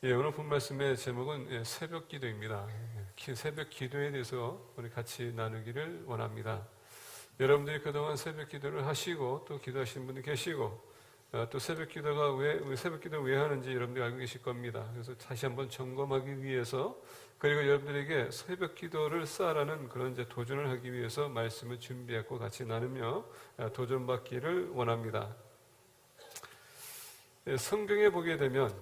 예, 오늘 본 말씀의 제목은 새벽 기도입니다. 새벽 기도에 대해서 우리 같이 나누기를 원합니다. 여러분들이 그동안 새벽 기도를 하시고 또 기도하시는 분들 계시고 또 새벽 기도가 새벽 기도를 왜 하는지 여러분들이 알고 계실 겁니다. 그래서 다시 한번 점검하기 위해서 그리고 여러분들에게 새벽 기도를 쌓아라는 그런 이제 도전을 하기 위해서 말씀을 준비했고 같이 나누며 도전받기를 원합니다. 성경에 보게 되면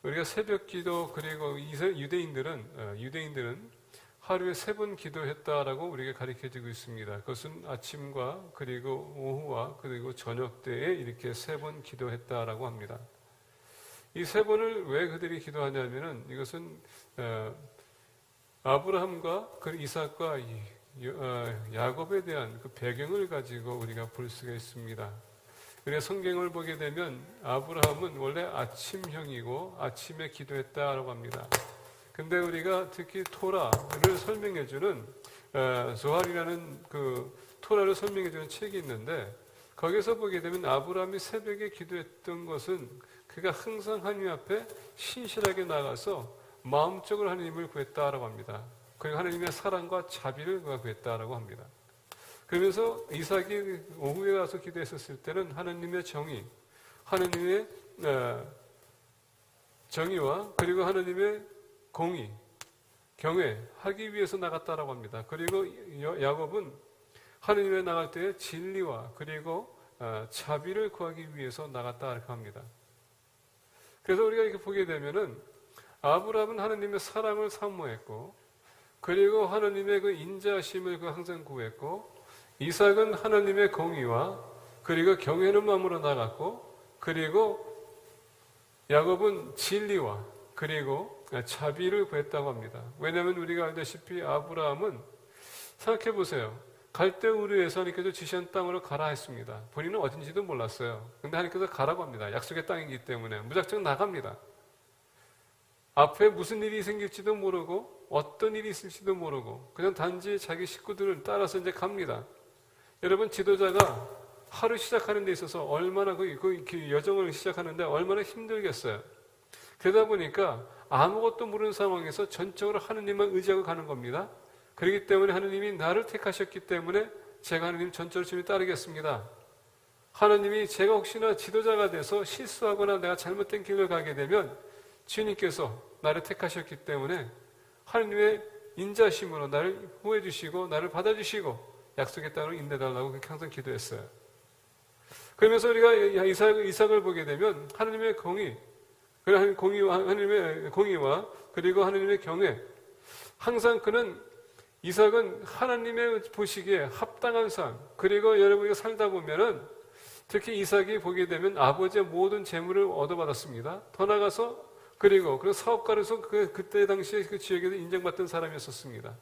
우리가 새벽 기도 그리고 유대인들은 하루에 3번 기도했다라고 우리에게 가르쳐주고 있습니다. 그것은 아침과 그리고 오후와 그리고 저녁 때에 이렇게 3번 기도했다라고 합니다. 이 3번을 왜 그들이 기도하냐면은 이것은 아브라함과 이삭과 야곱에 대한 그 배경을 가지고 우리가 볼 수가 있습니다. 우리가 성경을 보게 되면 아브라함은 원래 아침형이고 아침에 기도했다라고 합니다. 근데 우리가 특히 토라를 설명해주는 조할이라는 그 토라를 설명해주는 책이 있는데 거기서 보게 되면 아브라함이 새벽에 기도했던 것은 그가 항상 하나님 앞에 신실하게 나가서 마음적으로 하나님을 구했다라고 합니다. 그리고 하나님의 사랑과 자비를 그가 구했다라고 합니다. 그러면서 이삭이 오후에 가서 기도했었을 때는 하나님의 하나님의 정의와 그리고 하나님의 공의, 경외하기 위해서 나갔다라고 합니다. 그리고 야곱은 하나님에 나갈 때에 진리와 그리고 자비를 구하기 위해서 나갔다라고 합니다. 그래서 우리가 이렇게 보게 되면은 아브라함은 하나님의 사랑을 사모했고 그리고 하나님의 그 인자하심을 그 항상 구했고 이삭은 하나님의 공의와 그리고 경외하는 마음으로 나갔고 그리고 야곱은 진리와 그리고 자비를 구했다고 합니다. 왜냐하면 우리가 알다시피 아브라함은 생각해 보세요. 갈대우르에서 하나님께서 지시한 땅으로 가라 했습니다. 본인은 어딘지도 몰랐어요. 근데 하나님께서 가라고 합니다. 약속의 땅이기 때문에 무작정 나갑니다. 앞에 무슨 일이 생길지도 모르고 어떤 일이 있을지도 모르고 그냥 단지 자기 식구들을 따라서 이제 갑니다. 여러분 지도자가 하루 시작하는 데 있어서 얼마나 그 여정을 시작하는데 얼마나 힘들겠어요. 그러다 보니까 아무것도 모르는 상황에서 전적으로 하느님만 의지하고 가는 겁니다. 그렇기 때문에 하느님이 나를 택하셨기 때문에 제가 하느님 전적으로 따르겠습니다. 하느님이 제가 혹시나 지도자가 돼서 실수하거나 내가 잘못된 길을 가게 되면 주님께서 나를 택하셨기 때문에 하느님의 인자심으로 나를 호해 주시고 나를 받아주시고 약속의 땅으로 인도해달라고 그렇게 항상 기도했어요. 그러면서 우리가 이삭을 보게 되면 하느님의 하나님의 공의와 그리고 하나님의 경외. 항상 이삭은 하나님의 보시기에 합당한 삶. 그리고 여러분이 살다 보면은 특히 이삭이 보게 되면 아버지의 모든 재물을 얻어받았습니다. 더 나가서 그리고 사업가로서 그때 당시에 그 지역에서 인정받던 사람이었었습니다.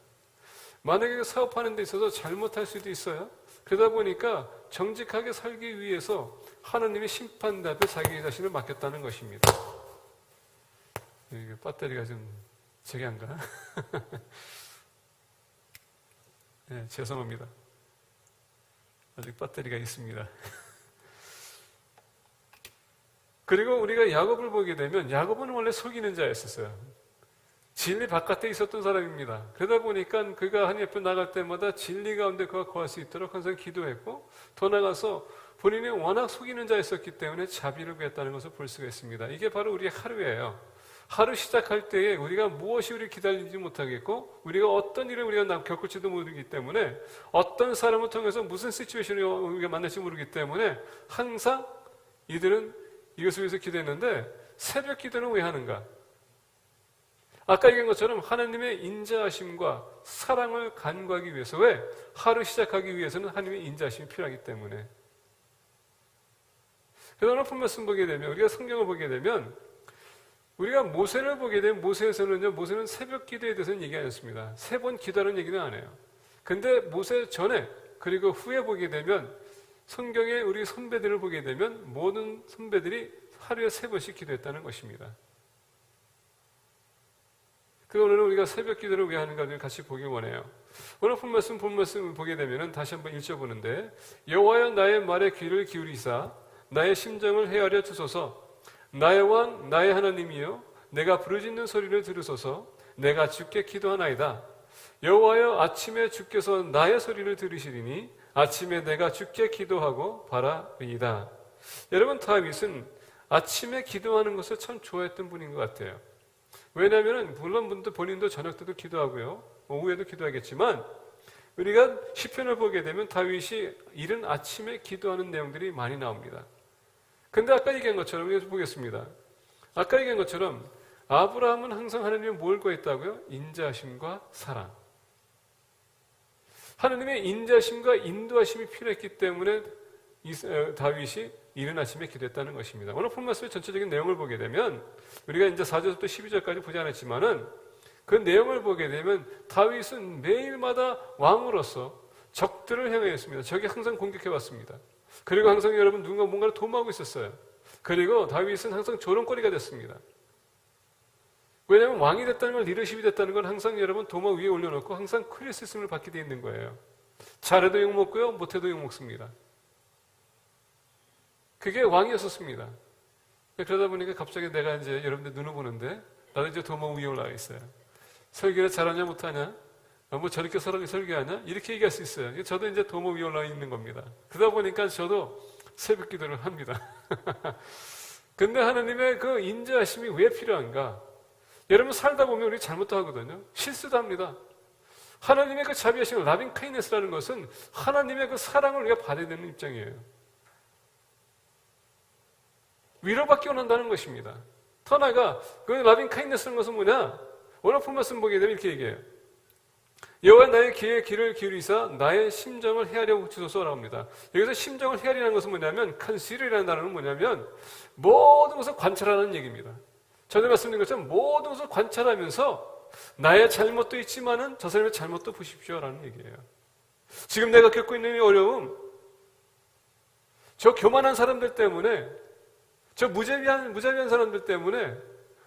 만약에 사업하는 데 있어서 잘못할 수도 있어요. 그러다 보니까 정직하게 살기 위해서 하나님의 심판대 앞에 자기 자신을 맡겼다는 것입니다. 배터리가 좀 저기한가? 네, 죄송합니다. 아직 배터리가 있습니다. 그리고 우리가 야곱을 보게 되면 야곱은 원래 속이는 자였었어요. 진리 바깥에 있었던 사람입니다. 그러다 보니까 그가 하나님 앞에 나갈 때마다 진리 가운데 그가 거할 수 있도록 항상 기도했고 더 나가서 본인이 워낙 속이는 자였었기 때문에 자비를 구했다는 것을 볼 수가 있습니다. 이게 바로 우리의 하루예요. 하루 시작할 때에 우리가 무엇이 우리를 기다리지 못하겠고 우리가 어떤 일을 우리가 겪을지도 모르기 때문에 어떤 사람을 통해서 무슨 시츄에이션을 우리가 만날지 모르기 때문에 항상 이들은 이것을 위해서 기도했는데 새벽 기도는 왜 하는가? 아까 얘기한 것처럼 하나님의 인자하심과 사랑을 간구하기 위해서 왜? 하루 시작하기 위해서는 하나님의 인자하심이 필요하기 때문에. 그래서 오늘 본 말씀 보게 되면 우리가 성경을 보게 되면 우리가 모세를 보게 되면 모세는 새벽 기도에 대해서는 얘기 안 했습니다. 3번 기도하는 얘기는 안 해요. 근데 모세 전에 그리고 후에 보게 되면 성경에 우리 선배들을 보게 되면 모든 선배들이 하루에 3번씩 기도했다는 것입니다. 그래서 오늘은 우리가 새벽 기도를 왜 하는가를 같이 보기 원해요. 오늘 본 말씀을 보게 되면 다시 한번 읽어보는데 여호와여 나의 말에 귀를 기울이사 나의 심정을 헤아려 주소서 나의 왕 나의 하나님이여 내가 부르짖는 소리를 들으소서. 내가 주께 기도하나이다. 여호와여 아침에 주께서 나의 소리를 들으시리니 아침에 내가 주께 기도하고 바라리이다. 여러분, 다윗은 아침에 기도하는 것을 참 좋아했던 분인 것 같아요. 왜냐하면 물론 본인도 저녁 때도 기도하고요, 오후에도 기도하겠지만 우리가 시편을 보게 되면 다윗이 이른 아침에 기도하는 내용들이 많이 나옵니다. 근데 아까 얘기한 것처럼 여기서 보겠습니다. 아까 얘기한 것처럼 아브라함은 항상 하나님의 뭘 구했다고요? 인자하심과 사랑. 하나님의 인자하심과 인도하심이 필요했기 때문에 다윗이 이른 아침에 기도했다는 것입니다. 오늘 본 말씀의 전체적인 내용을 보게 되면 우리가 이제 4절부터 12절까지 보지 않았지만은 그 내용을 보게 되면 다윗은 매일마다 왕으로서 적들을 향하였습니다. 적이 항상 공격해 왔습니다. 그리고 항상 여러분 누군가 뭔가를 도모하고 있었어요. 그리고 다윗은 항상 조롱거리가 됐습니다. 왜냐하면 왕이 됐다는 건, 리더십이 됐다는 건 항상 여러분 도마 위에 올려놓고 항상 크리티시즘을 받게 되어 있는 거예요. 잘해도 욕먹고요, 못해도 욕먹습니다. 그게 왕이었었습니다. 그러다 보니까 갑자기 내가 이제 여러분들 눈을 보는데 나도 이제 도마 위에 올라가 있어요. 설교를 잘하냐 못하냐, 뭐 저렇게 설교하냐, 이렇게 얘기할 수 있어요. 저도 이제 도마 위에 올라가 있는 겁니다. 그러다 보니까 저도 새벽 기도를 합니다. 근데 하나님의 그 인자하심이 왜 필요한가? 여러분, 살다 보면 우리 잘못도 하거든요. 실수도 합니다. 하나님의 그 자비하심, 라빙 카이네스라는 것은 하나님의 그 사랑을 우리가 받아야 되는 입장이에요. 위로받기 원한다는 것입니다. 더 나아가 그 라빙 카이네스라는 것은 뭐냐? 오늘 본 말씀 보게 되면 이렇게 얘기해요. 여호와 나의 귀에 귀를 기울이사 나의 심정을 헤아려 주소서라고 합니다. 여기서 심정을 헤아리는 것은 뭐냐면 컨시더라는 단어는 뭐냐면 모든 것을 관찰하는 얘기입니다. 전에 말씀드린 것처럼 모든 것을 관찰하면서 나의 잘못도 있지만은 저 사람의 잘못도 보십시오라는 얘기예요. 지금 내가 겪고 있는 이 어려움, 저 교만한 사람들 때문에, 저 무자비한 사람들 때문에,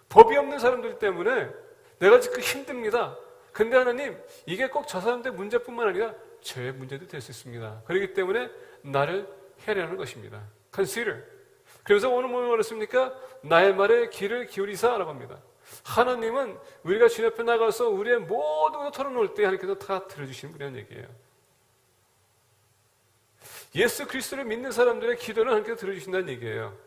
법이 없는 사람들 때문에 내가 지금 힘듭니다. 근데 하나님, 이게 꼭 저 사람들 문제뿐만 아니라 저의 문제도 될 수 있습니다. 그렇기 때문에 나를 헤아리는 것입니다. Consider. 그래서 오늘 뭐 말했습니까? 나의 말에 귀를 기울이사라고 합니다. 하나님은 우리가 주님 앞에 나가서 우리의 모든 것을 털어놓을 때 하나님께서 다 들어주시는 분이라는 얘기예요. 예수 그리스도를 믿는 사람들의 기도는 하나님께서 들어주신다는 얘기예요.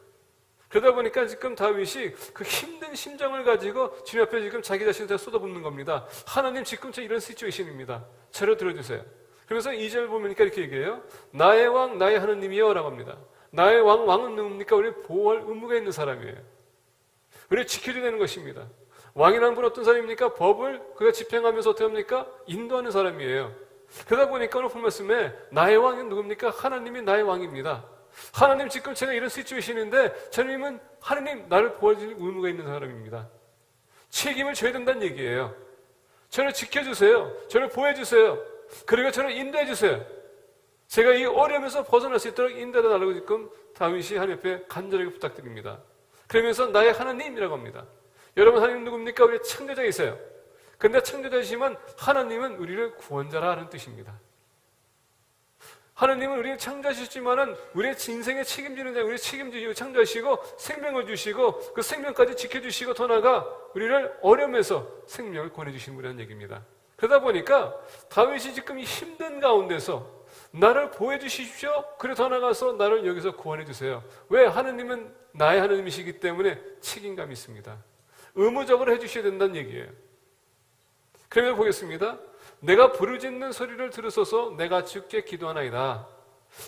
그러다 보니까 지금 다윗이 그 힘든 심정을 가지고 주님 앞에 지금 자기 자신을 쏟아붓는 겁니다. 하나님, 지금 저 이런 시츄에이션입니다. 저를 들어주세요. 그래서 2절 보니까 이렇게 얘기해요. 나의 왕 나의 하나님이여 라고 합니다. 나의 왕은 누굽니까? 우리 보호할 의무가 있는 사람이에요. 우리를 지켜줘야 되는 것입니다. 왕이라는 분은 어떤 사람입니까? 법을 그가 집행하면서 어떻게 합니까? 인도하는 사람이에요. 그러다 보니까 오늘 본 말씀에 나의 왕은 누굽니까? 하나님이 나의 왕입니다. 하나님, 지금 제가 이런 시츄에이션인데 주님은 하나님 나를 보호해줄 의무가 있는 사람입니다. 책임을 져야 된다는 얘기예요. 저를 지켜주세요. 저를 보호해주세요. 그리고 저를 인도해주세요. 제가 이 어려움에서 벗어날 수 있도록 인도해달라고 지금 다윗이 하나님 앞에 간절하게 부탁드립니다. 그러면서 나의 하나님이라고 합니다. 여러분, 하나님 누굽니까? 우리 창조자이세요. 근데 창조자이시지만 하나님은 우리를 구원자라는 뜻입니다. 하나님은 우리를 창조하셨지만은 우리의 인생에 책임지는 자, 우리를 책임지시고 창조하시고 생명을 주시고 그 생명까지 지켜주시고 더 나아가 우리를 어려움에서 생명을 권해주시는 분이라는 얘기입니다. 그러다 보니까 다윗이 지금 이 힘든 가운데서 나를 보호해 주십시오. 그리고 더 나아가서 나를 여기서 구원해 주세요. 왜? 하나님은 나의 하나님이시기 때문에 책임감이 있습니다. 의무적으로 해주셔야 된다는 얘기예요. 그러면 보겠습니다. 내가 부르짖는 소리를 들으소서. 내가 주께 기도하나이다.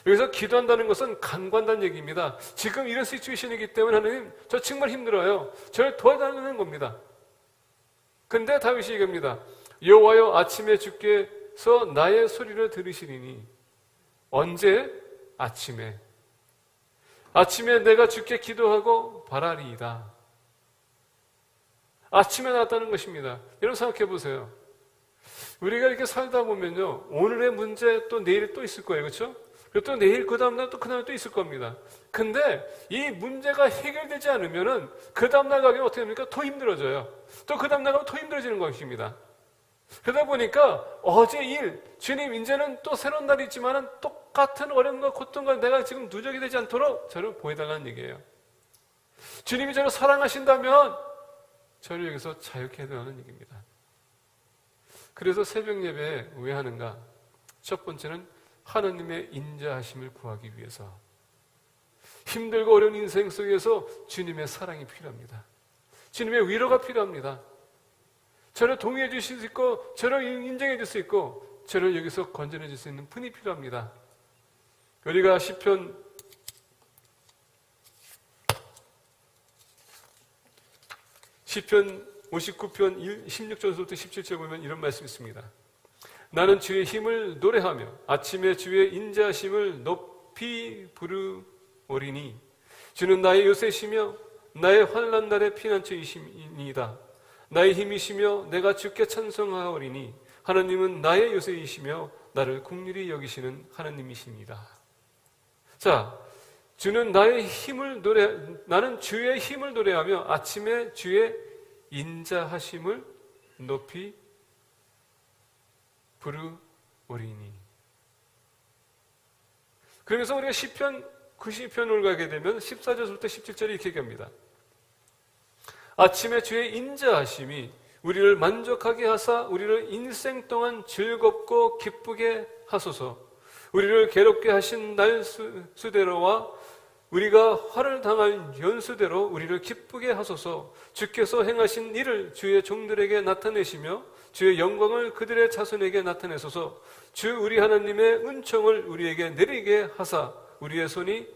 여기서 기도한다는 것은 간구한다는 얘기입니다. 지금 이런 시츄에이션이기 때문에 하나님, 저 정말 힘들어요. 저를 도와달라는 겁니다. 근데 다윗이 얘기합니다. 여호와여 아침에 주께서 나의 소리를 들으시리니. 언제? 아침에. 아침에 내가 주께 기도하고 바라리이다. 아침에 나왔다는 것입니다. 여러분 생각해 보세요. 우리가 이렇게 살다 보면요, 오늘의 문제 또 내일 또 있을 거예요. 그렇죠? 그리고 또 내일 그 다음날 또 그 다음에 또 있을 겁니다. 근데 이 문제가 해결되지 않으면은 그 다음날 가면 어떻게 됩니까? 더 힘들어져요. 또 그 다음날 가면 더 힘들어지는 것입니다. 그러다 보니까 어제 일, 주님 이제는 또 새로운 날이 있지만은 똑같은 어려움과 고통과 내가 지금 누적이 되지 않도록 저를 보여달라는 얘기예요. 주님이 저를 사랑하신다면 저를 여기서 자유케 해달라는 얘기입니다. 그래서 새벽 예배에 왜 하는가? 첫 번째는 하나님의 인자하심을 구하기 위해서. 힘들고 어려운 인생 속에서 주님의 사랑이 필요합니다. 주님의 위로가 필요합니다. 저를 동의해 주실 수 있고, 저를 인정해 줄 수 있고, 저를 여기서 건져내 줄 수 있는 분이 필요합니다. 우리가 시편 59편 16절부터 17절 보면 이런 말씀이 있습니다. 나는 주의 힘을 노래하며 아침에 주의 인자하심을 높이 부르오리니 주는 나의 요새시며 나의 환난 날의 피난처이시니이다. 나의 힘이시며 내가 주께 찬송하오리니 하나님은 나의 요새이시며 나를 긍휼히 여기시는 하나님이십니다. 자, 주는 나의 힘을 나는 주의 힘을 노래하며 아침에 주의 인자하심을 높이 부르오리니. 그러면서 우리가 시편 90편을 가게 되면 14절부터 17절이 이렇게 얘기합니다. 아침에 주의 인자하심이 우리를 만족하게 하사 우리를 인생 동안 즐겁고 기쁘게 하소서. 우리를 괴롭게 하신 날 수대로와 우리가 화를 당할 연수대로 우리를 기쁘게 하소서. 주께서 행하신 일을 주의 종들에게 나타내시며 주의 영광을 그들의 자손에게 나타내소서. 주 우리 하나님의 은총을 우리에게 내리게 하사 우리의 손이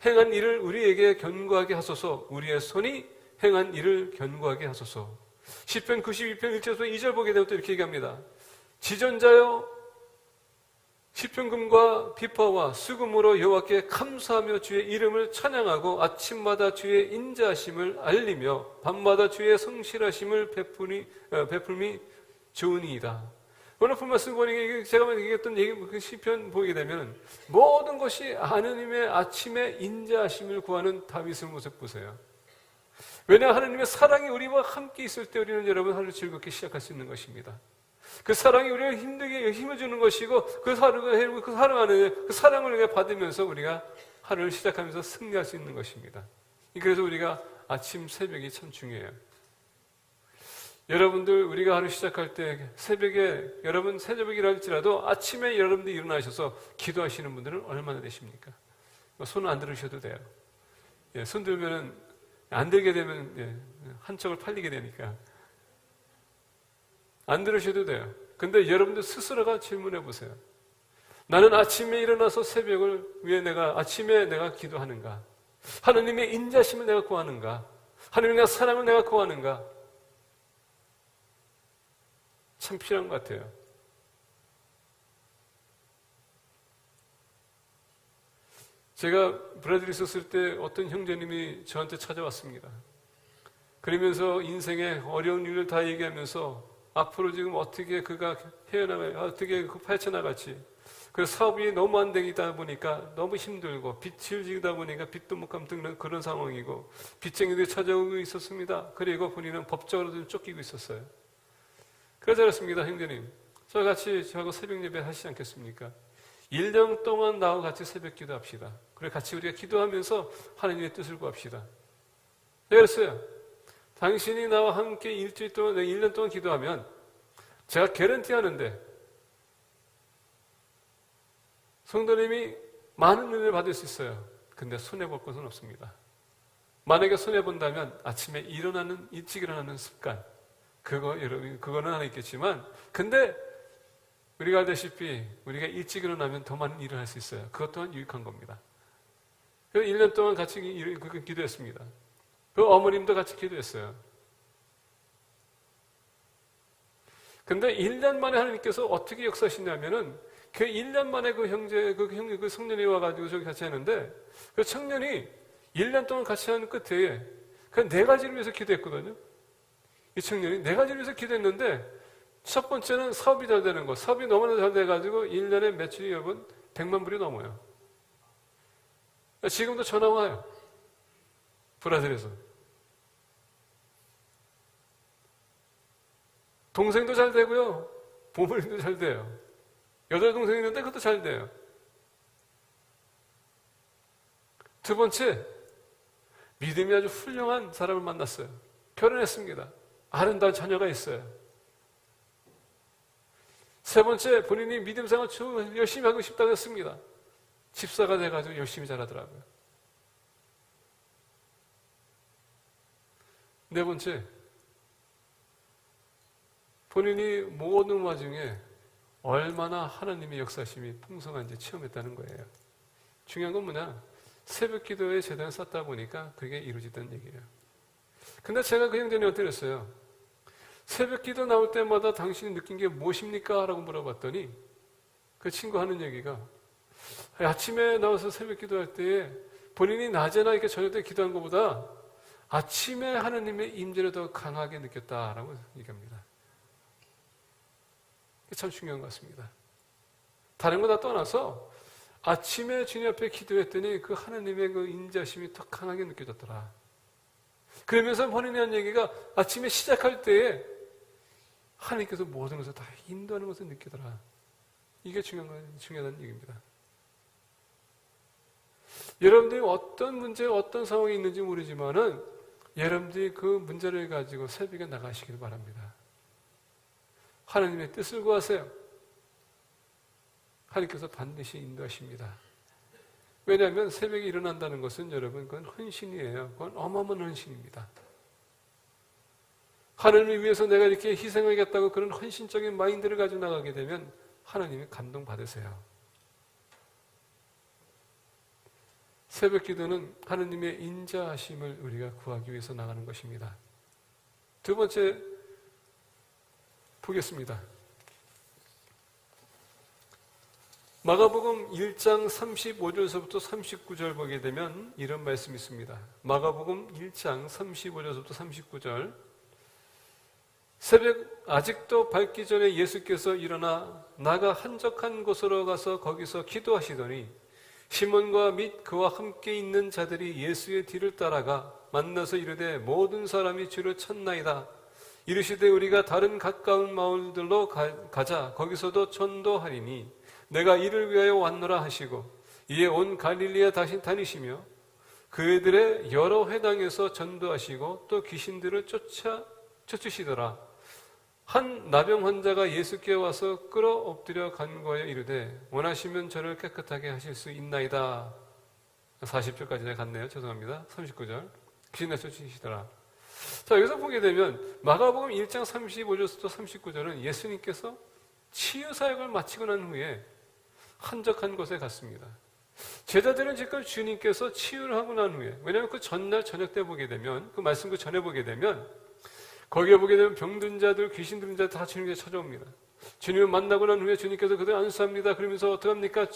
행한 일을 우리에게 견고하게 하소서. 우리의 손이 행한 일을 견고하게 하소서. 시편 92편 1절에서 2절 보게 되면 또 이렇게 얘기합니다. 지존자여 시편금과 비파와 수금으로 여호와께 감사하며 주의 이름을 찬양하고 아침마다 주의 인자하심을 알리며 밤마다 주의 성실하심을 베풀미 좋으니이다. 오늘 말씀 보니 제가 얘기했던 그 시편 보게 되면 모든 것이 하나님의 아침에 인자하심을 구하는 다윗의 모습 보세요. 왜냐 하나님의 사랑이 우리와 함께 있을 때 우리는 여러분 하루 즐겁게 시작할 수 있는 것입니다. 그 사랑이 우리를 힘들게 힘을 주는 것이고 그 사랑을 우리가 받으면서 우리가 하루를 시작하면서 승리할 수 있는 것입니다. 그래서 우리가 아침 새벽이 참 중요해요. 여러분들 우리가 하루 시작할 때 새벽에 여러분 새벽이라 할지라도 아침에 여러분들이 일어나셔서 기도하시는 분들은 얼마나 되십니까? 손은 안 들으셔도 돼요. 예, 손 들면은 안 들게 되면 한쪽을 팔리게 되니까 안 들으셔도 돼요. 근데 여러분들 스스로가 질문해 보세요. 나는 아침에 일어나서 새벽을 위해 아침에 내가 기도하는가? 하나님의 인자심을 내가 구하는가? 하나님의 사랑을 내가 구하는가? 참 필요한 것 같아요. 제가 브라질에 있었을 때 어떤 형제님이 저한테 찾아왔습니다. 그러면서 인생의 어려운 일을 다 얘기하면서 앞으로 지금 어떻게 그가 어떻게 파헤쳐나갈지. 그래서 사업이 너무 안 되다 보니까 너무 힘들고 빚을 지다 보니까 빚도 못 갚는 그런 상황이고 빚쟁이들이 찾아오고 있었습니다. 그리고 본인은 법적으로 좀 쫓기고 있었어요. 그래서 그렇습니다, 형제님. 저하고 새벽 예배 하시지 않겠습니까? 1년 동안 나와 같이 새벽 기도합시다. 그리고 같이 우리가 기도하면서 하나님의 뜻을 구합시다. 그랬어요. 당신이 나와 함께 일주일 동안, 1년 동안 기도하면 제가 개런티 하는데 성도님이 많은 은혜를 받을 수 있어요. 근데 손해볼 것은 없습니다. 만약에 손해본다면 아침에 일찍 일어나는 습관. 그거는 하나 있겠지만, 근데 우리가 알다시피 우리가 일찍 일어나면 더 많은 일을 할 수 있어요. 그것 또한 유익한 겁니다. 그래서 1년 동안 같이 기도했습니다. 그 어머님도 같이 기도했어요. 근데 1년 만에 하나님께서 어떻게 역사하시냐면은 그 1년 만에 그 청년이 와가지고 저기 같이 했는데 그 청년이 1년 동안 같이 하는 끝에 그 4가지를 위해서 기도했거든요. 이 청년이 4가지를 위해서 기도했는데 첫 번째는 사업이 잘 되는 거. 사업이 너무나 잘 돼가지고 1년에 매출이 여러분 100만 불이 넘어요. 지금도 전화 와요. 브라질에서. 동생도 잘 되고요. 부모님도 잘 돼요. 여자 동생이 있는데 그것도 잘 돼요. 두 번째, 믿음이 아주 훌륭한 사람을 만났어요. 결혼했습니다. 아름다운 자녀가 있어요. 세 번째, 본인이 믿음 생활 열심히 하고 싶다고 했습니다. 집사가 돼가지고 열심히 자라더라고요. 네 번째, 본인이 모든 와중에 얼마나 하나님의 역사심이 풍성한지 체험했다는 거예요. 중요한 건 뭐냐? 새벽 기도에 재단을 쌓다 보니까 그게 이루어지던 얘기예요. 근데 제가 그 형제님 어떻게 했어요? 새벽 기도 나올 때마다 당신이 느낀 게 무엇입니까? 라고 물어봤더니 그 친구 하는 얘기가 아침에 나와서 새벽 기도할 때에 본인이 낮에나 이렇게 저녁 때 기도한 것보다 아침에 하나님의 임재를 더 강하게 느꼈다라고 얘기합니다. 참 중요한 것 같습니다. 다른 거 다 떠나서 아침에 주님 앞에 기도했더니 그 하나님의 그 임재하심이 더 강하게 느껴졌더라. 그러면서 본인이 한 얘기가 아침에 시작할 때에 하나님께서 모든 것을 다 인도하는 것을 느끼더라. 이게 중요하다는 얘기입니다. 여러분들이 어떤 문제, 어떤 상황이 있는지 모르지만은 여러분들이 그 문제를 가지고 새벽에 나가시길 바랍니다. 하나님의 뜻을 구하세요. 하나님께서 반드시 인도하십니다. 왜냐하면 새벽에 일어난다는 것은 여러분 그건 헌신이에요. 그건 어마어마한 헌신입니다. 하나님을 위해서 내가 이렇게 희생하겠다고 그런 헌신적인 마인드를 가지고 나가게 되면 하나님이 감동받으세요. 새벽 기도는 하나님의 인자하심을 우리가 구하기 위해서 나가는 것입니다. 두 번째 보겠습니다. 마가복음 1장 35절에서부터 39절 보게 되면 이런 말씀이 있습니다. 마가복음 1장 35절에서부터 39절. 새벽 아직도 밝기 전에 예수께서 일어나 나가 한적한 곳으로 가서 거기서 기도하시더니 시몬과 및 그와 함께 있는 자들이 예수의 뒤를 따라가 만나서 이르되 모든 사람이 주를 찾나이다. 이르시되 우리가 다른 가까운 마을들로 가자. 거기서도 전도하리니 내가 이를 위하여 왔노라 하시고 이에 온 갈릴리에 다시 다니시며 그들의 여러 회당에서 전도하시고 또 귀신들을 쫓으시더라. 한 나병 환자가 예수께 와서 끌어 엎드려 간구하여 이르되 원하시면 저를 깨끗하게 하실 수 있나이다. 40절까지 갔네요. 죄송합니다. 39절. 귀신을 쫓으시더라. 자, 여기서 보게 되면 마가복음 1장 35절부터 39절은 예수님께서 치유 사역을 마치고 난 후에 한적한 곳에 갔습니다. 제자들은 지금 주님께서 치유를 하고 난 후에, 왜냐하면 그 전날 저녁 때 보게 되면, 그 말씀 그 전에 보게 되면 거기에 보게 되면 병든 자들, 귀신 들린 자들 다 주님께 찾아옵니다. 주님을 만나고 난 후에 주님께서 그들 안수합니다. 그러면서 어떻게 합니까?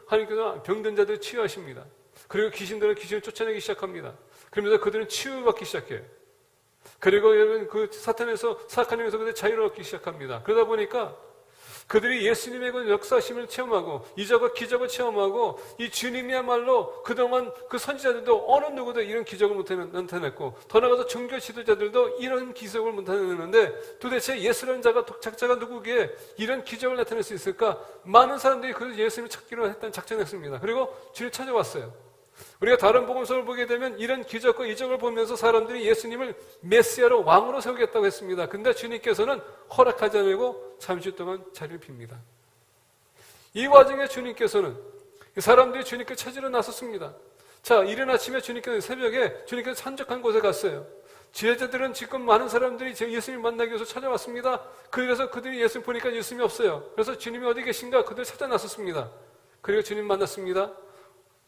하나님께서 병든 자들 치유하십니다. 그리고 귀신들은 귀신을 쫓아내기 시작합니다. 그러면서 그들은 치유받기 시작해요. 그리고 여러분 그 사탄에서 사악한 그들 자유를 얻기 시작합니다. 그러다 보니까 그들이 예수님의 그 역사심을 체험하고 이적과 기적을 체험하고 이 주님이야말로 그동안 그 선지자들도 어느 누구도 이런 기적을 못 나타냈고 더 나아가서 종교 지도자들도 이런 기적을 못 나타냈는데 도대체 예수라는 자가 독작자가 누구기에 이런 기적을 나타낼 수 있을까? 많은 사람들이 그 예수님을 찾기로 했던 작전을 했습니다. 그리고 주를 찾아왔어요. 우리가 다른 복음서를 보게 되면 이런 기적과 이적을 보면서 사람들이 예수님을 메시아로 왕으로 세우겠다고 했습니다. 근데 주님께서는 허락하지 않고 잠시 동안 자리를 빕니다. 이 와중에 주님께서는 사람들이 주님께 찾으러 나섰습니다. 자, 이른 아침에 새벽에 주님께서 한적한 곳에 갔어요. 제자들은 지금 많은 사람들이 예수님 만나기 위해서 찾아왔습니다. 그래서 그들이 예수님 보니까 예수님이 없어요. 그래서 주님이 어디 계신가? 그들 찾아 나섰습니다. 그리고 주님 만났습니다.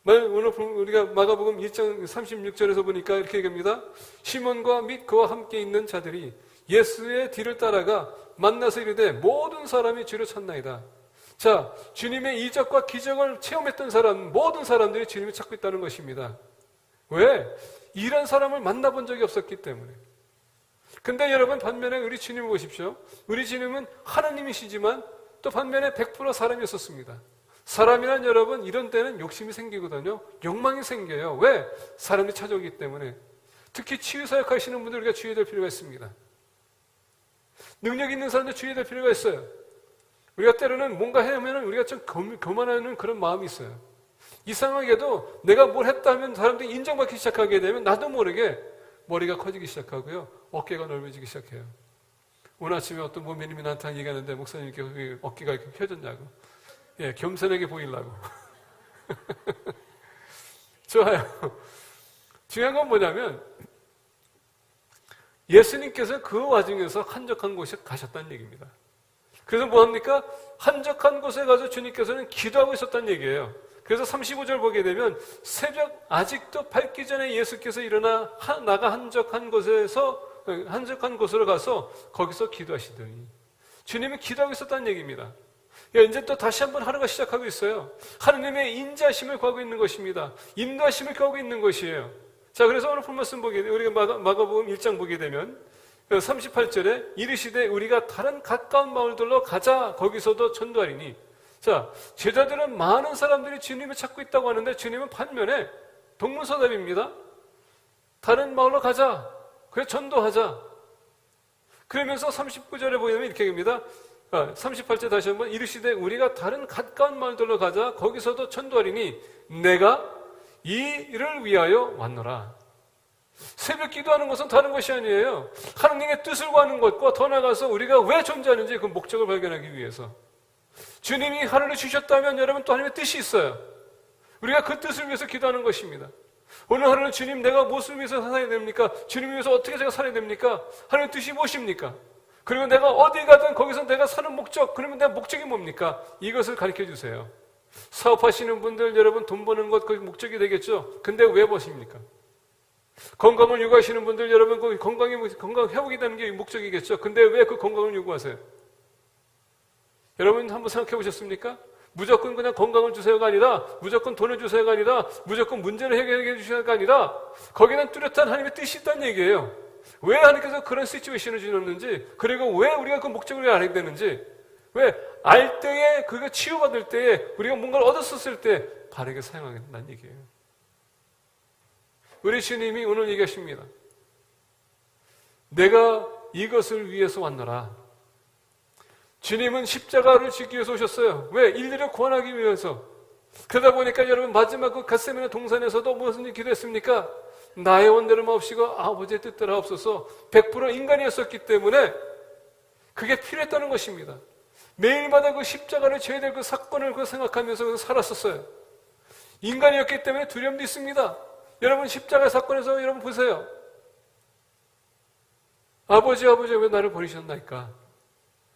오늘 우리가 마가복음 1장 36절에서 보니까 이렇게 얘기합니다. 시몬과 및 그와 함께 있는 자들이 예수의 뒤를 따라가 만나서 이르되 모든 사람이 주를 찾나이다. 자, 주님의 이적과 기적을 체험했던 사람, 모든 사람들이 주님을 찾고 있다는 것입니다. 왜? 이런 사람을 만나본 적이 없었기 때문에. 근데 여러분 반면에 우리 주님을 보십시오. 우리 주님은 하나님이시지만 또 반면에 100% 사람이었었습니다. 사람이란 여러분 이런 때는 욕심이 생기거든요. 욕망이 생겨요. 왜? 사람이 찾아오기 때문에. 특히 치유사역 하시는 분들 우리가 주의해야 될 필요가 있습니다. 능력 있는 사람들 주의해야 될 필요가 있어요. 우리가 때로는 뭔가 하면 우리가 좀 교만하는 그런 마음이 있어요. 이상하게도 내가 뭘 했다 하면 사람들이 인정받기 시작하게 되면 나도 모르게 머리가 커지기 시작하고요. 어깨가 넓어지기 시작해요. 오늘 아침에 어떤 모매님이 나한테 얘기하는데 목사님께 어깨가 이렇게 펴졌냐고. 예, 겸손하게 보이려고. 좋아요. 중요한 건 뭐냐면 예수님께서 그 와중에서 한적한 곳에 가셨다는 얘기입니다. 그래서 뭐합니까? 한적한 곳에 가서 주님께서는 기도하고 있었다는 얘기예요. 그래서 35절 보게 되면 새벽 아직도 밝기 전에 예수께서 일어나 나가 한적한 곳으로 가서 거기서 기도하시더니 주님은 기도하고 있었다는 얘기입니다. 이제 또 다시 한번 하루가 시작하고 있어요. 하느님의 인자심을 구하고 있는 것입니다. 인도하심을 구하고 있는 것이에요. 자, 그래서 오늘 본말씀 보게 되면 우리가 마가복음 1장 보게 되면 38절에 이르시되 우리가 다른 가까운 마을들로 가자 거기서도 전도하리니. 자, 제자들은 많은 사람들이 주님을 찾고 있다고 하는데 주님은 반면에 동문서답입니다. 다른 마을로 가자. 그래 전도하자. 그러면서 39절에 보면 이렇게 합니다. 38절 다시 한번 이르시되 우리가 다른 가까운 마을들로 가자 거기서도 전도하리니 내가 이 일을 위하여 왔노라. 새벽 기도하는 것은 다른 것이 아니에요. 하나님의 뜻을 구하는 것과 더 나아가서 우리가 왜 존재하는지 그 목적을 발견하기 위해서. 주님이 하늘을 주셨다면 여러분 또 하나님의 뜻이 있어요. 우리가 그 뜻을 위해서 기도하는 것입니다. 오늘 하루는 주님 내가 무엇을 위해서 살아야 됩니까? 주님 위해서 어떻게 제가 살아야 됩니까? 하나님의 뜻이 무엇입니까? 그리고 내가 어디 가든 거기서 내가 사는 목적, 그러면 내 목적이 뭡니까? 이것을 가르쳐 주세요. 사업하시는 분들 여러분 돈 버는 것 그게 목적이 되겠죠? 근데 왜 버십니까? 건강을 요구하시는 분들 여러분 그 건강 회복이 되는 게 목적이겠죠? 근데 왜 그 건강을 요구하세요? 여러분 한번 생각해 보셨습니까? 무조건 그냥 건강을 주세요가 아니라 무조건 돈을 주세요가 아니라 무조건 문제를 해결해 주세요가 아니라 거기는 뚜렷한 하나님의 뜻이 있다는 얘기예요. 왜 하나님께서 그런 시츄에이션을 주셨는지 그리고 왜 우리가 그 목적을 알아야 되는지 왜 알 때에 그거 치유받을 때에 우리가 뭔가를 얻었었을 때 바르게 사용하게 된다는 얘기예요. 우리 주님이 오늘 얘기하십니다. 내가 이것을 위해서 왔노라. 주님은 십자가를 지기 위해서 오셨어요. 왜? 인류를 구원하기 위해서. 그러다 보니까 여러분 마지막 그 겟세마네 동산에서도 무슨 일 기도했습니까? 나의 원대로 마옵시고 아버지의 뜻대로 하옵소서. 100% 인간이었었기 때문에 그게 필요했다는 것입니다. 매일마다 그 십자가를 져야 될 그 사건을 그 생각하면서 살았었어요. 인간이었기 때문에 두려움도 있습니다. 여러분 십자가 사건에서 여러분 보세요. 아버지 왜 나를 버리셨나이까?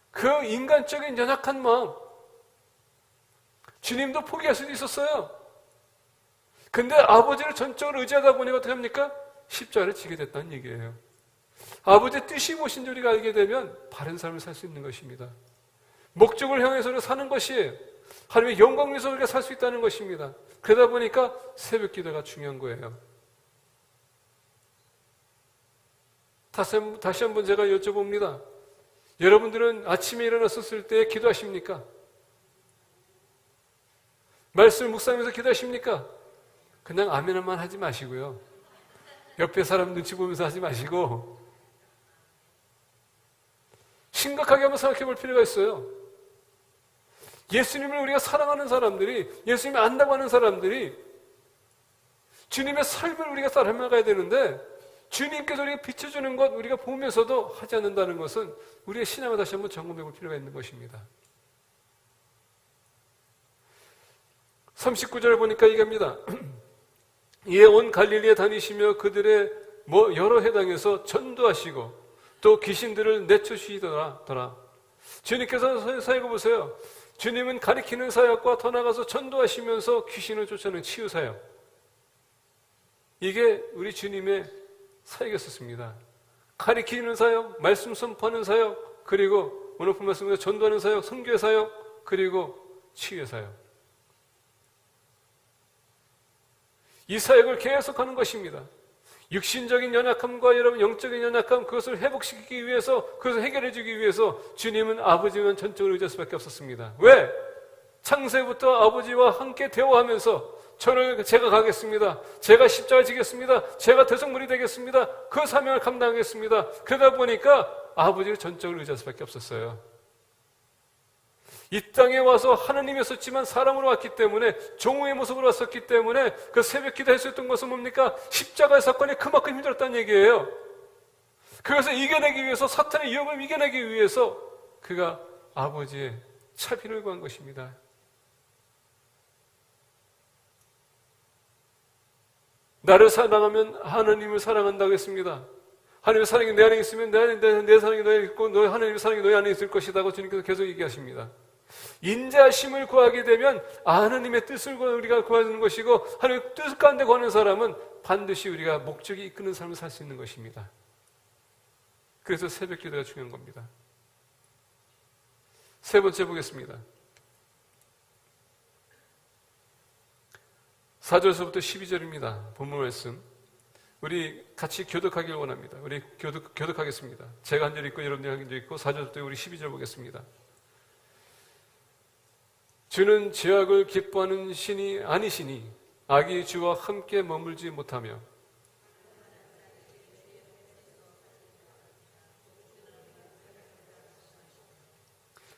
그 인간적인 연약한 마음 주님도 포기할 수도 있었어요. 근데 아버지를 전적으로 의지하다 보니까 어떻게 합니까? 십자가를 지게 됐다는 얘기예요. 아버지의 뜻이 무엇인지 우리가 알게 되면 바른 삶을 살 수 있는 것입니다. 목적을 향해서 사는 것이에요. 하나님의 영광 위해서 우리가 살 수 있다는 것입니다. 그러다 보니까 새벽 기도가 중요한 거예요. 다시 한번 제가 여쭤봅니다. 여러분들은 아침에 일어났을 때 기도하십니까? 말씀을 묵상하면서 기도하십니까? 그냥 아멘만 하지 마시고요. 옆에 사람 눈치 보면서 하지 마시고 심각하게 한번 생각해 볼 필요가 있어요. 예수님을 우리가 사랑하는 사람들이, 예수님을 안다고 하는 사람들이 주님의 삶을 우리가 따라가야 되는데 주님께서 우리가 비춰주는 것 우리가 보면서도 하지 않는다는 것은 우리의 신앙을 다시 한번 점검해 볼 필요가 있는 것입니다. 39절을 보니까 얘기합니다. 이에 온 갈릴리에 다니시며 그들의 여러 해당에서 전도하시고 또 귀신들을 내쫓으시더라. 주님께서 사역을 보세요. 주님은 가리키는 사역과 더 나아가서 전도하시면서 귀신을 쫓아내는 치유 사역. 이게 우리 주님의 사역이었습니다. 가리키는 사역, 말씀 선포하는 사역, 그리고 오늘 본 말씀에서 전도하는 사역, 선교의 사역, 그리고 치유의 사역. 이 사역을 계속하는 것입니다. 육신적인 연약함과 여러분 영적인 연약함 그것을 회복시키기 위해서 그것을 해결해 주기 위해서 주님은 아버지만 전적으로 의지할 수밖에 없었습니다. 왜? 창세부터 아버지와 함께 대화하면서 제가 가겠습니다. 제가 십자가 지겠습니다. 제가 대성물이 되겠습니다. 그 사명을 감당하겠습니다. 그러다 보니까 아버지를 전적으로 의지할 수밖에 없었어요. 이 땅에 와서 하나님이었었지만 사람으로 왔기 때문에, 종의 모습으로 왔었기 때문에 그 새벽 기도 했었던 것은 뭡니까? 십자가의 사건이 그만큼 힘들었다는 얘기예요. 그래서 이겨내기 위해서, 사탄의 위협을 이겨내기 위해서 그가 아버지의 자비를 구한 것입니다. 나를 사랑하면 하나님을 사랑한다고 했습니다. 하나님의 사랑이 내 안에 있으면 내 사랑이 너에 있고 너의 하나님의 사랑이 너의 안에 있을 것이라고 주님께서 계속 얘기하십니다. 인자심을 구하게 되면 하나님의 뜻을 우리가 구하는 것이고, 하나님의 뜻 가운데 구하는 사람은 반드시 우리가 목적이 이끄는 삶을 살 수 있는 것입니다. 그래서 새벽 기도가 중요한 겁니다. 세 번째 보겠습니다. 4절서부터 12절입니다. 본문 말씀. 우리 같이 교독하길 원합니다. 우리 교독하겠습니다. 제가 한 절 읽고 여러분들이 한 절 읽고 4절부터 우리 12절 보겠습니다. 주는 죄악을 기뻐하는 신이 아니시니 악이 주와 함께 머물지 못하며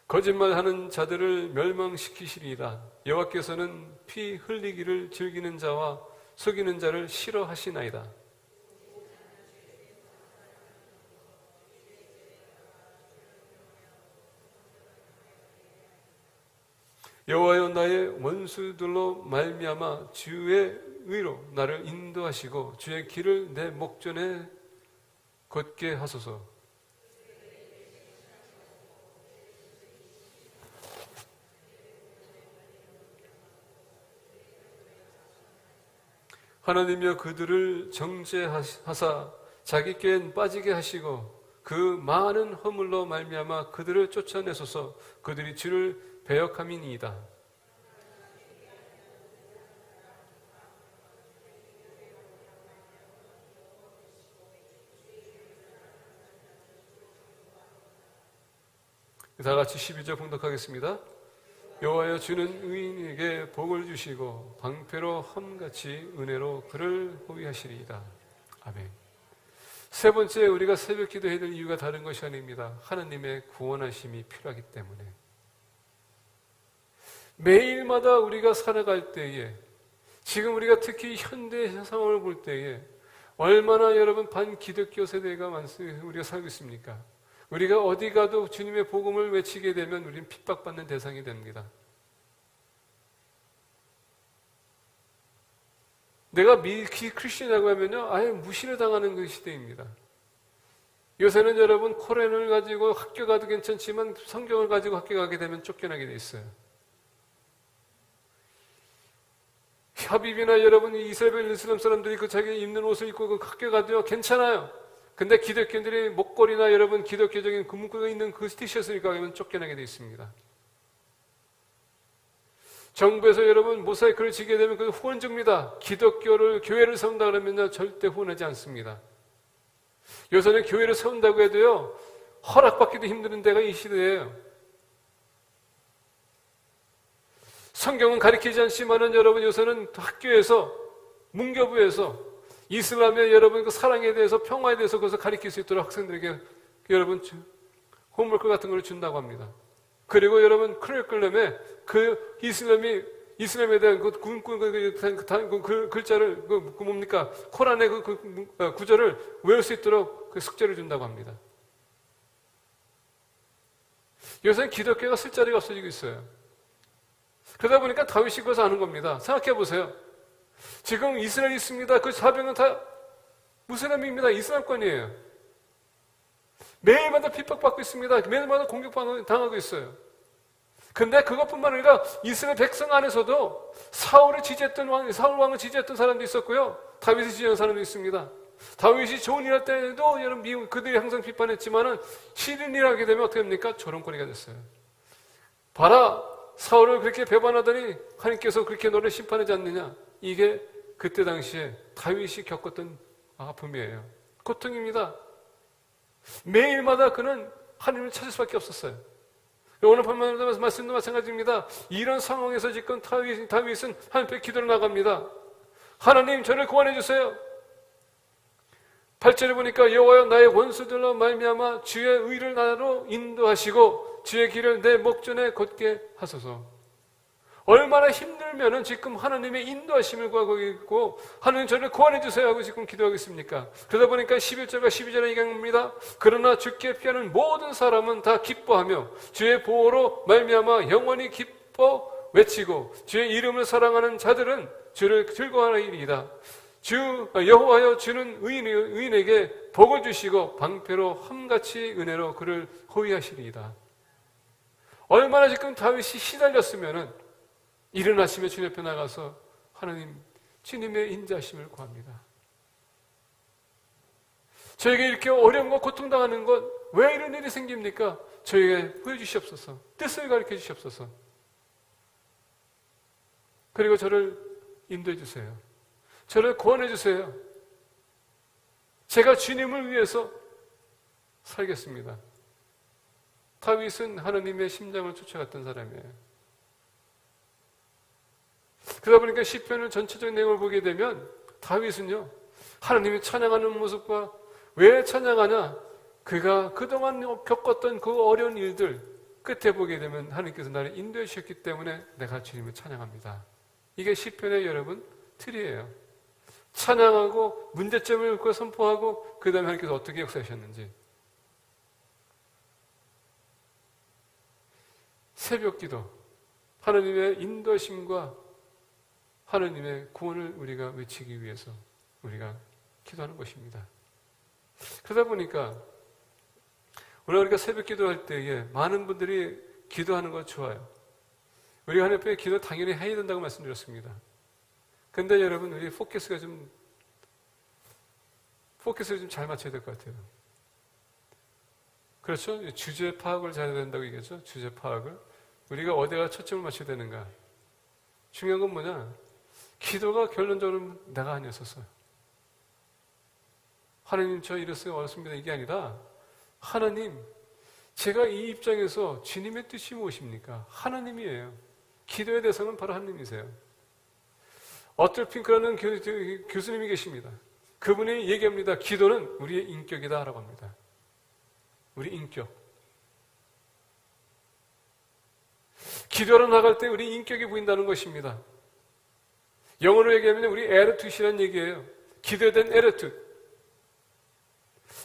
거짓말하는 자들을 멸망시키시리이다. 여호와께서는 피 흘리기를 즐기는 자와 속이는 자를 싫어하시나이다. 여호와여, 나의 원수들로 말미암아 주의 의로 나를 인도하시고 주의 길을 내 목전에 걷게 하소서. 하나님이여, 그들을 정죄하사 자기께 빠지게 하시고 그 많은 허물로 말미암아 그들을 쫓아내소서. 그들이 주를 배역함이니이다. 다 같이 12절 봉독하겠습니다. 여호와여, 주는 의인에게 복을 주시고 방패로 험같이 은혜로 그를 호위하시리이다. 아멘. 세 번째, 우리가 새벽 기도해야 될 이유가 다른 것이 아닙니다. 하나님의 구원하심이 필요하기 때문에. 매일마다 우리가 살아갈 때에, 지금 우리가 특히 현대 상황을 볼 때에 얼마나 여러분 반기독교 세대가 우리가 살고 있습니까? 우리가 어디 가도 주님의 복음을 외치게 되면 우리는 핍박받는 대상이 됩니다. 내가 크리스천이라고 하면요, 아예 무시를 당하는 그 시대입니다. 요새는 여러분 코란을 가지고 학교 가도 괜찮지만 성경을 가지고 학교 가게 되면 쫓겨나게 돼 있어요. 하비비나 여러분 이스라엘 이슬람 사람들이 그 자기 입는 옷을 입고 그 학교 가도요 괜찮아요. 근데 기독교인들이 목걸이나 여러분 기독교적인 그 문구가 있는 그 티셔츠를 입고 가면 쫓겨나게 돼 있습니다. 정부에서 여러분 모사이크를 지게 되면 그 후원줍니다. 기독교를 교회를 세운다 그러면 절대 후원하지 않습니다. 요새는 교회를 세운다고 해도요 허락받기도 힘든 데가 이 시대예요. 성경은 가르치지 않지만은 여러분 요새는 학교에서 문교부에서 이슬람의 여러분 그 사랑에 대해서 평화에 대해서 그것을 가르칠 수 있도록 학생들에게 여러분 홈워크 같은 걸 준다고 합니다. 그리고 여러분 커리큘럼에 그 이슬람에 대한 그 글자를 그 뭡니까 코란의 그 구절을 외울 수 있도록 그 숙제를 준다고 합니다. 요새는 기독교가 쓸 자리가 없어지고 있어요. 그러다 보니까 다윗이 그것을 아는 겁니다. 생각해 보세요. 지금 이스라엘이 있습니다. 그 사병은 다 무슬림입니다. 이슬람권이에요. 매일마다 핍박받고 있습니다. 매일마다 공격당하고 있어요. 근데 그것뿐만 아니라 이스라엘 백성 안에서도 사울 왕을 지지했던 사람도 있었고요. 다윗을 지지하는 사람도 있습니다. 다윗이 좋은 일 할 때도 여러분 그들이 항상 비판했지만은 싫은 일 하게 되면 어떻게 됩니까? 조롱거리가 됐어요. 봐라, 사울을 그렇게 배반하더니 하나님께서 그렇게 너를 심판하지 않느냐. 이게 그때 당시에 다윗이 겪었던 아픔이에요. 고통입니다. 매일마다 그는 하나님을 찾을 수밖에 없었어요. 오늘 본문 말씀도 마찬가지입니다. 이런 상황에서 지금 다윗은 하나님께 기도를 나갑니다. 하나님, 저를 구원해 주세요. 8절에 보니까 여호와여, 나의 원수들로 말미암아 주의 의를 나로 인도하시고 주의 길을 내 목전에 걷게 하소서. 얼마나 힘들면은 지금 하나님의 인도하심을 구하고 있고, 하나님 저를 구원해 주세요 하고 지금 기도하고 있습니까? 그러다 보니까 11절과 12절에 얘기합니다. 그러나 주께 피하는 모든 사람은 다 기뻐하며 주의 보호로 말미암아 영원히 기뻐 외치고 주의 이름을 사랑하는 자들은 주를 즐거워하리이다. 주 여호와여, 주는 의인에게 복을 주시고 방패로 함같이 은혜로 그를 호위하시리이다. 얼마나 지금 다윗이 시달렸으면은 일어나시며 주님 옆에 나가서 하나님, 주님의 인자하심을 구합니다. 저에게 이렇게 어려움과 고통당하는 것, 왜 이런 일이 생깁니까? 저에게 보여주시옵소서. 뜻을 가르쳐 주시옵소서. 그리고 저를 인도해 주세요. 저를 구원해 주세요. 제가 주님을 위해서 살겠습니다. 다윗은 하나님의 심장을 쫓아갔던 사람이에요. 그러다 보니까 시편을 전체적인 내용을 보게 되면 다윗은요, 하나님이 찬양하는 모습과, 왜 찬양하냐? 그가 그동안 겪었던 그 어려운 일들 끝에 보게 되면 하나님께서 나를 인도해 주셨기 때문에 내가 주님을 찬양합니다. 이게 시편의 여러분 틀이에요. 찬양하고 문제점을 선포하고 그 다음에 하나님께서 어떻게 역사하셨는지. 새벽 기도, 하나님의 인도하심과 하나님의 구원을 우리가 외치기 위해서 우리가 기도하는 것입니다. 그러다 보니까 오늘 우리가 새벽 기도할 때에 많은 분들이 기도하는 거 좋아요. 우리가 하나님 앞에 기도 당연히 해야 된다고 말씀드렸습니다. 근데 여러분, 우리 포커스를 좀 잘 맞춰야 될 것 같아요. 그렇죠? 주제 파악을 잘해야 된다고 얘기하죠. 주제 파악을. 우리가 어디가 초점을 맞춰야 되는가. 중요한 건 뭐냐? 기도가 결론적으로 내가 아니었었어요. 하나님, 저 이랬어요, 어렵습니다, 이게 아니라 하나님, 제가 이 입장에서 주님의 뜻이 무엇입니까? 하나님이에요. 기도의 대상은 바로 하나님이세요. 어틀핑크라는 교수님이 계십니다. 그분이 얘기합니다. 기도는 우리의 인격이다 라고 합니다. 우리 인격. 기도하러 나갈 때 우리 인격이 보인다는 것입니다. 영어로 얘기하면 우리 에르투시라는 얘기예요. 기도에 대한 에르투.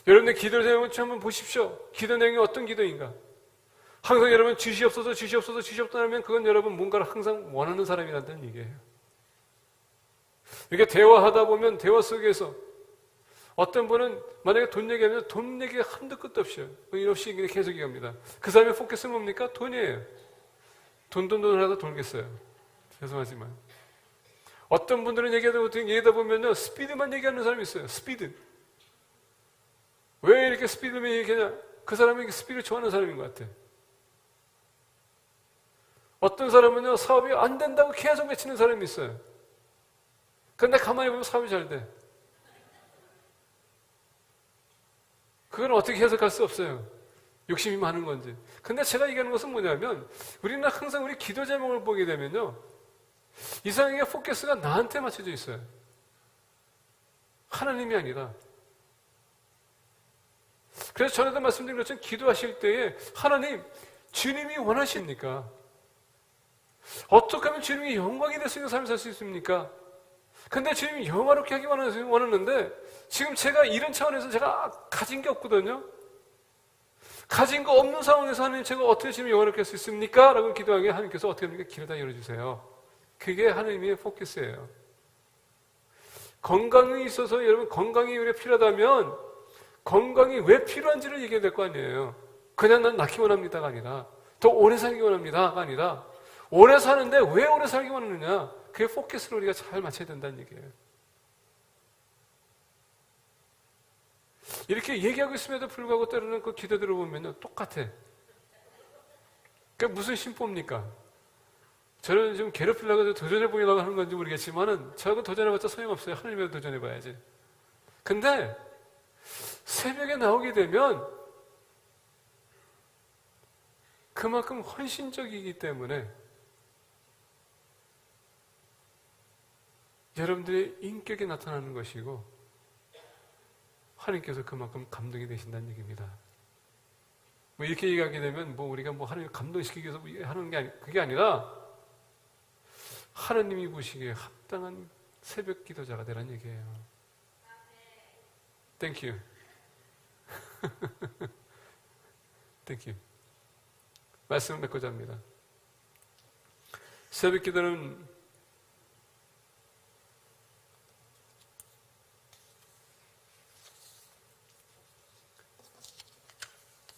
여러분들 기도 내용을 한번 보십시오. 기도 내용이 어떤 기도인가? 항상 여러분 주시옵소서 주시옵소서 주시옵소서 하면 그건 여러분 뭔가를 항상 원하는 사람이라는 얘기예요. 이렇게 대화하다 보면 대화 속에서 어떤 분은 만약에 돈 얘기하면 돈 얘기가 한도 끝도 없어요. 없이 계속 얘기합니다. 그 사람의 포커스는 뭡니까? 돈이에요. 돈 하다 돌겠어요. 죄송하지만. 어떤 분들은 얘기하다 보면요, 스피드만 얘기하는 사람이 있어요. 스피드. 왜 이렇게 스피드만 얘기하냐? 그 사람이 스피드를 좋아하는 사람인 것 같아. 어떤 사람은요, 사업이 안 된다고 계속 외치는 사람이 있어요. 근데 가만히 보면 사업이 잘 돼. 그건 어떻게 해석할 수 없어요. 욕심이 많은 건지. 근데 제가 얘기하는 것은 뭐냐면, 우리는 항상 우리 기도 제목을 보게 되면요, 이상하게 포커스가 나한테 맞춰져 있어요. 하나님이 아니라. 그래서 전에도 말씀드린 것처럼 기도하실 때에 하나님, 주님이 원하십니까? 어떻게 하면 주님이 영광이 될 수 있는 삶을 살 수 있습니까? 근데 주님이 영화롭게 하기 원하는데 지금 제가 이런 차원에서 제가 가진 게 없거든요. 가진 거 없는 상황에서 하나님, 제가 어떻게 지금 영화롭게 할 수 있습니까? 라고 기도하게 하나님께서 어떻게 합니까? 길을 다 열어주세요. 그게 하나님의 포커스예요. 건강이 있어서 여러분, 건강이 우리가 필요하다면 건강이 왜 필요한지를 얘기해야 될 거 아니에요. 그냥 난 낫기 원합니다가 아니라, 더 오래 살기 원합니다가 아니라, 오래 사는데 왜 오래 살기 원하느냐, 그게 포커스를 우리가 잘 맞춰야 된다는 얘기예요. 이렇게 얘기하고 있음에도 불구하고 때로는 그 기도 들어보면 똑같아. 그게 무슨 심보입니까? 저는 좀 괴롭히려고 도전해보려고 하는 건지 모르겠지만은 저하고 도전해봤자 소용없어요. 하나님에도 도전해봐야지. 근데 새벽에 나오게 되면 그만큼 헌신적이기 때문에 여러분들의 인격이 나타나는 것이고 하나님께서 그만큼 감동이 되신다는 얘기입니다. 뭐 이렇게 얘기하게 되면 뭐 우리가 뭐 하나님 감동시키기 위해서 하는 게 그게 아니라 하나님이 보시기에 합당한 새벽 기도자가 되라는 얘기예요. 땡큐. 땡큐. 말씀을 맺고자 합니다. 새벽 기도는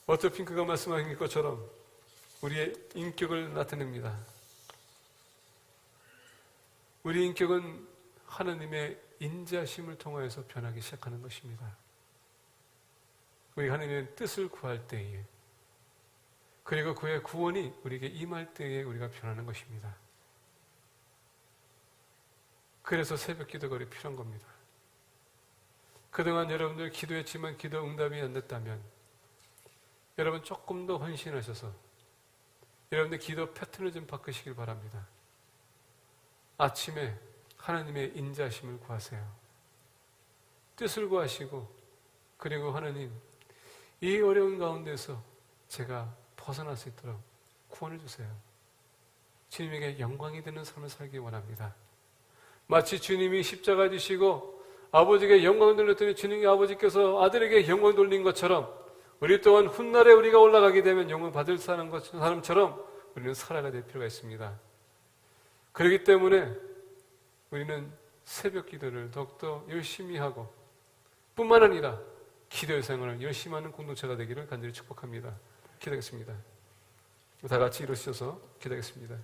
워터 핑크가 말씀하신 것처럼 우리의 인격을 나타냅니다. 우리 인격은 하나님의 인자심을 통하여서 변하기 시작하는 것입니다. 우리 하나님의 뜻을 구할 때에 그리고 그의 구원이 우리에게 임할 때에 우리가 변하는 것입니다. 그래서 새벽 기도가 우리 필요한 겁니다. 그동안 여러분들 기도했지만 기도 응답이 안 됐다면 여러분 조금 더 헌신하셔서 여러분들 기도 패턴을 좀 바꾸시길 바랍니다. 아침에 하나님의 인자심을 구하세요. 뜻을 구하시고 그리고 하나님 이 어려운 가운데서 제가 벗어날 수 있도록 구원해 주세요. 주님에게 영광이 되는 삶을 살기 원합니다. 마치 주님이 십자가 지시고 아버지에게 영광을 돌렸더니 주님의 아버지께서 아들에게 영광을 돌린 것처럼 우리 또한 훗날에 우리가 올라가게 되면 영광 받을 사람처럼 우리는 살아가야 될 필요가 있습니다. 그렇기 때문에 우리는 새벽 기도를 더욱더 열심히 하고 뿐만 아니라 기도의 생활을 열심히 하는 공동체가 되기를 간절히 축복합니다. 기도하겠습니다. 다 같이 일어서셔서 기도하겠습니다.